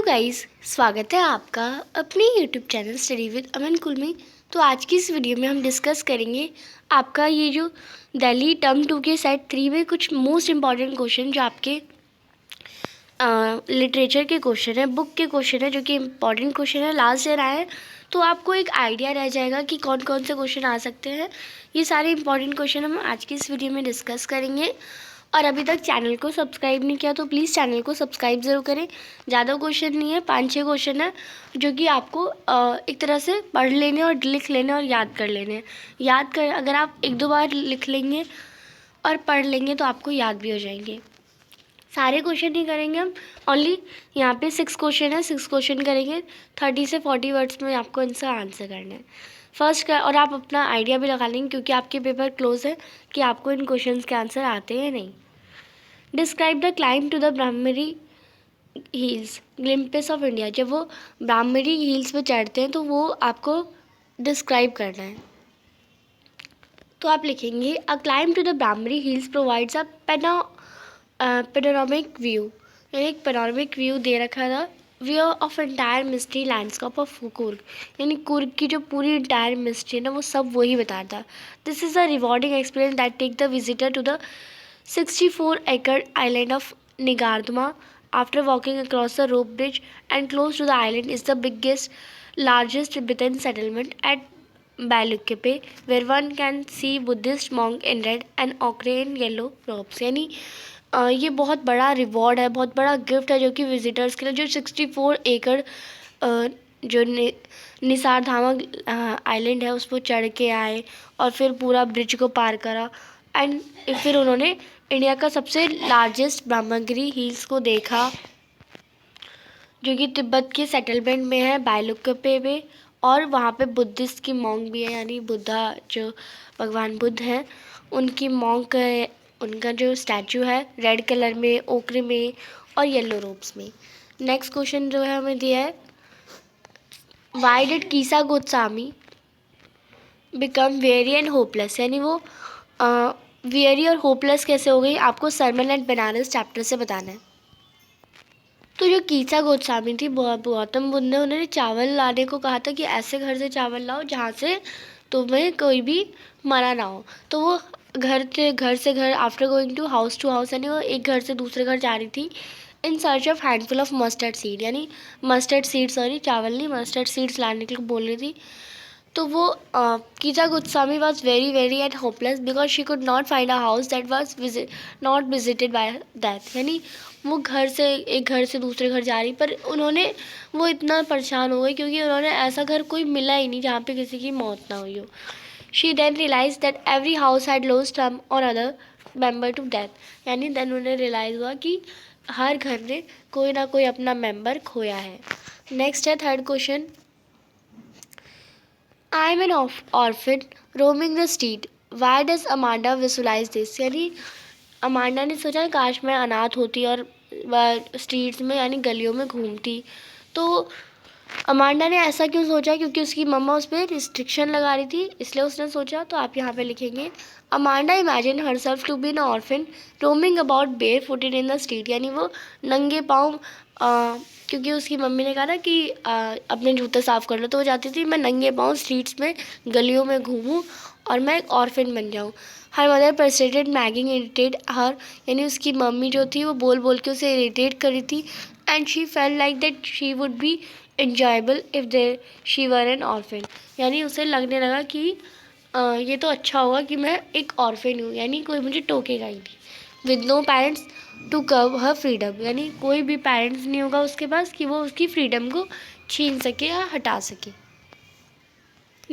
Guys, स्वागत है आपका अपने यूट्यूब चैनल स्टडी विद अमन कुल में। तो आज की इस वीडियो में हम डिस्कस करेंगे आपका ये जो दिल्ली टर्म 2 के सेट 3 में कुछ मोस्ट इम्पॉर्टेंट क्वेश्चन जो आपके लिटरेचर के क्वेश्चन है, बुक के क्वेश्चन है, जो कि इम्पॉर्टेंट क्वेश्चन है, लास्ट ईयर आए हैं। तो आपको एक आइडिया रह जाएगा कि कौन कौन से क्वेश्चन आ सकते हैं। ये सारे इंपॉर्टेंट क्वेश्चन हम आज की इस वीडियो में डिस्कस करेंगे। और अभी तक चैनल को सब्सक्राइब नहीं किया तो प्लीज़ चैनल को सब्सक्राइब ज़रूर करें। ज़्यादा क्वेश्चन नहीं है, 5-6 क्वेश्चन है जो कि आपको एक तरह से पढ़ लेने और लिख लेने और याद कर लेने। अगर आप 1-2 बार लिख लेंगे और पढ़ लेंगे तो आपको याद भी हो जाएंगे। सारे क्वेश्चन नहीं करेंगे हम, ओनली यहाँ पे 6 क्वेश्चन है, 6 क्वेश्चन करेंगे। 30 से 40 वर्ड्स में आपको इनका आंसर करना है फर्स्ट का। और आप अपना आइडिया भी लगा लेंगे क्योंकि आपके पेपर क्लोज है कि आपको इन क्वेश्चंस के आंसर आते हैं नहीं। Describe the climb to the Brahmari hills glimpse of India. जब वो ब्राह्मरी हिल्स पे चढ़ते हैं तो वो आपको डिस्क्राइब करना है। तो आप लिखेंगे a climb to the Brahmari hills provides a panoramic view, यानी एक पेनोरामिक व्यू दे रखा था, view of entire misty landscape of Coorg, यानी कुर्ग की जो पूरी एंटायर मिस्ट्री है ना वो सब वही बताता। This is a rewarding experience that take the visitor to the 64-acre island of Nigarduma. After walking across the rope bridge and close to the island is the largest Tibetan settlement at Balukepe, where one can see Buddhist monk in red and ochre in yellow robes. यानी ये बहुत बड़ा reward है, बहुत बड़ा gift है जो कि विजिटर्स के लिए, जो 64 एकड़ जो निसार धामा आइलैंड है उस पर चढ़ के आए और फिर पूरा ब्रिज को पार करा एंड फिर उन्होंने इंडिया का सबसे लार्जेस्ट ब्रह्मगिरी हिल्स को देखा जो कि तिब्बत के सेटलमेंट में है बायलुकपे में। और वहाँ पे बुद्धिस्ट की मॉन्क भी है, यानी बुद्धा जो भगवान बुद्ध हैं उनकी मॉन्क, उनका जो स्टैचू है रेड कलर में, ओकरे में और येलो रोब्स में। नेक्स्ट क्वेश्चन जो है हमें दिया है why did कीसा Goswami become very and hopeless, यानी वो वेरी और होपलेस कैसे हो गई, आपको सरमन एट बनारस चैप्टर से बताना है। तो जो कीसा गोस्वामी थी, गौतम बुद्ध ने उन्होंने चावल लाने को कहा था कि ऐसे घर से चावल लाओ जहाँ से तुम्हें कोई भी मरा ना हो। तो वो घर से घर आफ्टर गोइंग टू हाउस, यानी वो एक घर से दूसरे घर जा रही थी in search of handful of mustard seed, यानी मस्टर्ड सीड, सॉरी चावल नहीं, मस्टर्ड सीड्स लाने के लिए बोल रही थी। तो वो कीजा Goswami was very and hopeless because she could not find a house that was not visited by that, यानी वो एक घर से दूसरे घर जा रही, पर उन्होंने वो इतना परेशान हो गई क्योंकि उन्होंने ऐसा घर कोई मिला ही नहीं जहाँ पे किसी की मौत ना हुई हो। She then realise that every house had lost some or other member to death, यानी देन उन्हें रियलाइज़ हुआ कि हर घर ने कोई ना कोई अपना मेम्बर खोया है। नेक्स्ट है third question I am an orphan roaming the street why does Amanda visualise this, यानी अमांडा ने सोचा काश मैं अनाथ होती और वह स्ट्रीट्स में यानी गलियों में घूमती। तो अमांडा ने ऐसा क्यों सोचा, क्योंकि उसकी मम्मा उस पर रिस्ट्रिक्शन लगा रही थी इसलिए उसने सोचा। तो आप यहाँ पे लिखेंगे Amanda imagine herself to be an orphan roaming about bare footed in the street, यानी वो नंगे पाँव, क्योंकि उसकी मम्मी ने कहा ना कि अपने जूते साफ़ कर लो, तो वो चाहती थी मैं नंगे पाँव स्ट्रीट्स में गलियों में घूमूँ और मैं एक ऑर्फिन बन जाऊँ। हर मदर परसेटेड मैगिंग इरिटेट हर, यानी उसकी मम्मी जो थी वो बोल बोल के उसे इरिटेट कर रही थी and she fail like that she would be enjoyable if she were an orphan, यानी उसे लगने लगा कि ये तो अच्छा होगा कि मैं एक ऑर्फिन हूँ, यानी कोई मुझे टोकेगा ही नहीं। With no parents to curb her freedom, यानी कोई भी पेरेंट्स नहीं होगा उसके पास कि वो उसकी फ्रीडम को छीन सके या हटा सके।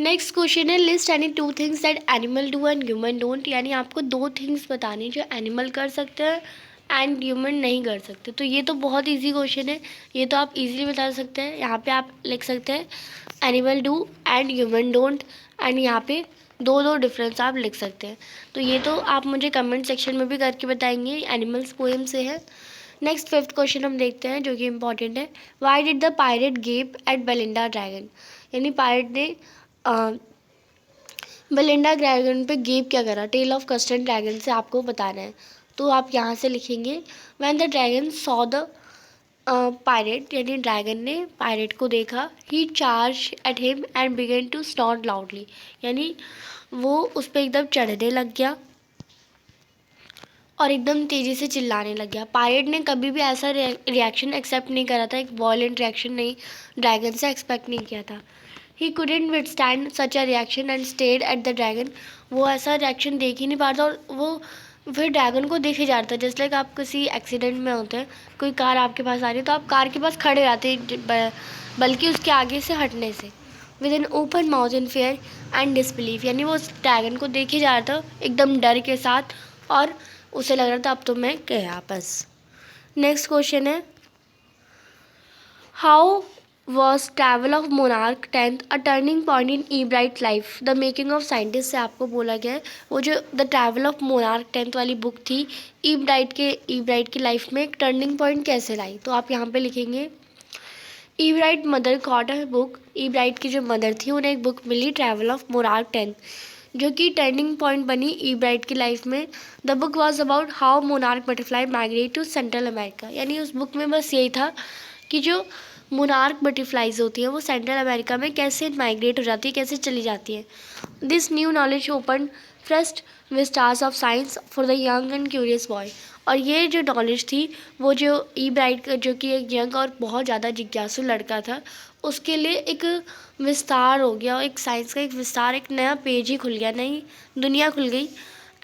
नेक्स्ट क्वेश्चन है list any 2 things that animal do and human don't, यानी आपको 2 थिंग्स बतानी जो एनिमल कर सकते हैं एंड ह्यूमन नहीं कर सकते। तो ये तो बहुत इजी क्वेश्चन है, ये तो आप इजीली बता सकते हैं। यहाँ पे आप लिख सकते हैं animal do and human don't and यहाँ पे दो डिफरेंस आप लिख सकते हैं। तो ये तो आप मुझे कमेंट सेक्शन में भी करके बताएंगे, एनिमल्स पोएम से है। नेक्स्ट 5th क्वेश्चन हम देखते हैं जो कि इम्पॉर्टेंट है why did the pirate gape at Belinda dragon, यानी पायरेट ने बेलिंडा ड्रैगन पे गेप क्या करा, टेल ऑफ कस्टर्ड ड्रैगन से आपको बताना है। तो आप यहाँ से लिखेंगे when the dragon saw the pirate यानी ड्रैगन ने पायरेट को देखा। He charge at him and began to snort loudly, यानी वो उस पर एकदम चढ़ने लग गया और एकदम तेज़ी से चिल्लाने लग गया। पायरेट ने कभी भी ऐसा रिएक्शन एक्सेप्ट नहीं करा था, एक वॉयलेंट रिएक्शन नहीं ड्रैगन से एक्सपेक्ट नहीं किया था। ही couldn't withstand such a reaction and stayed at the dragon, वो ऐसा रिएक्शन देख ही नहीं पा रहा था और वो फिर ड्रैगन को देखे जा रहा था। जैसे लाइक आप किसी एक्सीडेंट में होते हैं, कोई कार आपके पास आ रही है तो आप कार के पास खड़े रहते हैं बल्कि उसके आगे से हटने से, with an open mouth in fair and disbelief, यानी वो उस ड्रैगन को देखे जा रहा था एकदम डर के साथ और उसे लग रहा था अब तो मैं गया बस। नेक्स्ट क्वेश्चन है, how was travel of monarch 10th a turning point in Ebright life, the making of scientist से आपको बोला गया है। वो जो the travel of monarch 10th वाली बुक थी, ईब्राइट की लाइफ में एक टर्निंग पॉइंट कैसे लाई, तो आप यहाँ पे लिखेंगे Ebright mother got a book, Ebright की जो मदर थी उन्हें एक बुक मिली ट्रैवल ऑफ मोनार्क 10th, जो कि टर्निंग पॉइंट बनी ईब्राइट की लाइफ में। The book was about how monarch butterfly migrate to central America, यानी उस बुक में बस यही था कि जो मोनार्क बटरफ्लाइज होती हैं वो सेंट्रल अमेरिका में कैसे माइग्रेट हो जाती है, कैसे चली जाती है। This new knowledge open first vistas of science for the young and curious boy, और ये जो नॉलेज थी वो जो ईब्राइट जो कि एक यंग और बहुत ज़्यादा जिज्ञासु लड़का था, उसके लिए एक विस्तार हो गया, एक साइंस का एक विस्तार, एक नया पेज ही खुल गया, नई दुनिया खुल गई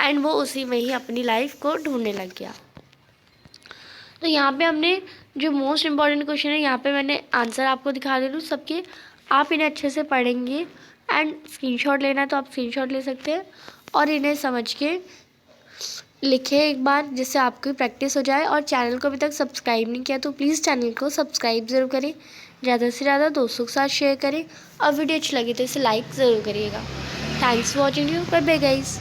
एंड वो उसी में ही अपनी लाइफ को ढूंढने लग गया। तो यहाँ पे हमने जो मोस्ट इम्पॉर्टेंट क्वेश्चन है यहाँ पे मैंने आंसर आपको दिखा दे रही हूँ सबके, आप इन्हें अच्छे से पढ़ेंगे एंड स्क्रीनशॉट लेना है तो आप स्क्रीनशॉट ले सकते हैं और इन्हें समझ के लिखें एक बार, जिससे आपकी प्रैक्टिस हो जाए। और चैनल को अभी तक सब्सक्राइब नहीं किया तो प्लीज़ चैनल को सब्सक्राइब ज़रूर करें, ज़्यादा से ज़्यादा दोस्तों के साथ शेयर करें और वीडियो अच्छी लगी तो इसे लाइक ज़रूर करिएगा। Thanks for watching you, bye bye guys.